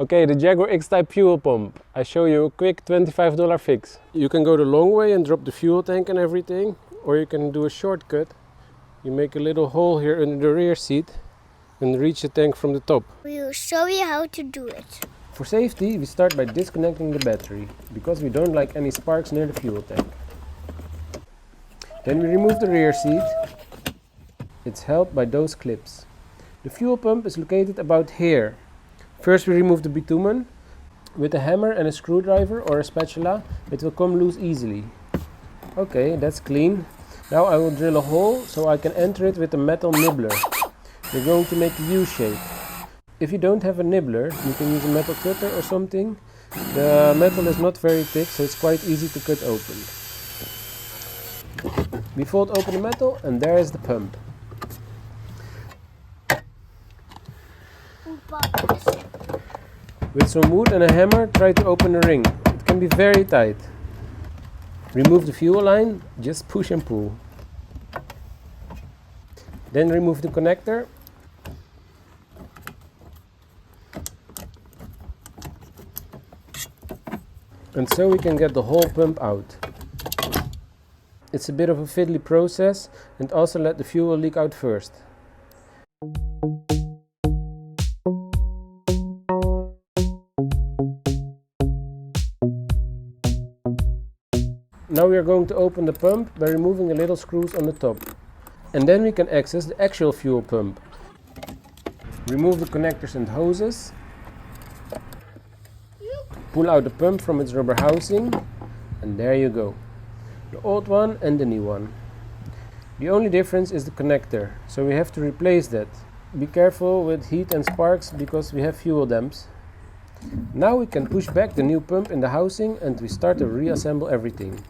Okay, the Jaguar X-type fuel pump. I show you a quick $25 fix. You can go the long way and drop the fuel tank and everything, or you can do a shortcut. You make a little hole here under the rear seat and reach the tank from the top. We will show you how to do it. For safety, we start by disconnecting the battery, because we don't like any sparks near the fuel tank. Then we remove the rear seat. It's held by those clips. The fuel pump is located about here. First we remove the bitumen. With a hammer and a screwdriver or a spatula, it will come loose easily. Okay, that's clean. Now I will drill a hole so I can enter it with a metal nibbler. We're going to make a U shape. If you don't have a nibbler, you can use a metal cutter or something. The metal is not very thick, so it's quite easy to cut open. We fold open the metal and there is the pump. With some wood and a hammer, try to open the ring. It can be very tight. Remove the fuel line, just push and pull. Then remove the connector. And so we can get the whole pump out. It's a bit of a fiddly process, and also let the fuel leak out first. Now we are going to open the pump by removing the little screws on the top. And then we can access the actual fuel pump. Remove the connectors and hoses. Pull out the pump from its rubber housing. And there you go. The old one and the new one. The only difference is the connector, so we have to replace that. Be careful with heat and sparks because we have fuel damps. Now we can push back the new pump in the housing and we start to reassemble everything.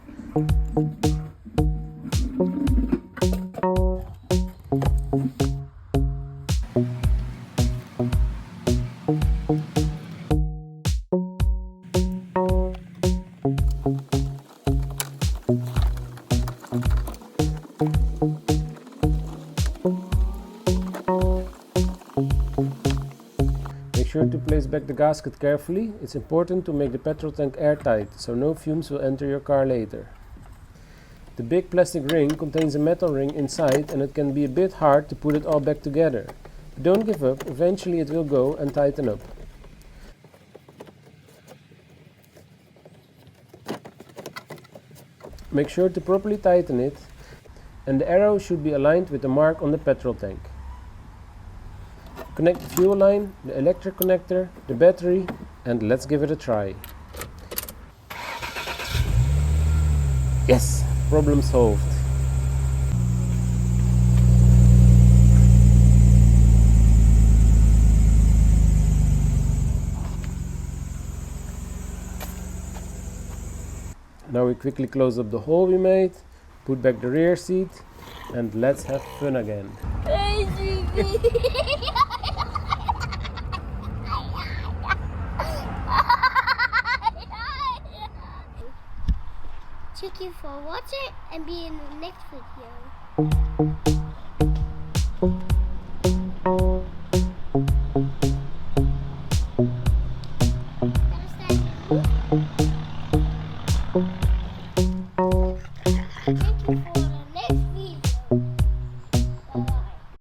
Make sure to place back the gasket carefully. It's important to make the petrol tank airtight, so no fumes will enter your car later. The big plastic ring contains a metal ring inside and it can be a bit hard to put it all back together. But don't give up, eventually it will go and tighten up. Make sure to properly tighten it, and the arrow should be aligned with the mark on the petrol tank. Connect the fuel line, the electric connector, the battery, and let's give it a try. Yes! Problem solved. Now we quickly close up the hole we made, put back the rear seat, and let's have fun again. Thank you for watching and be in the next video.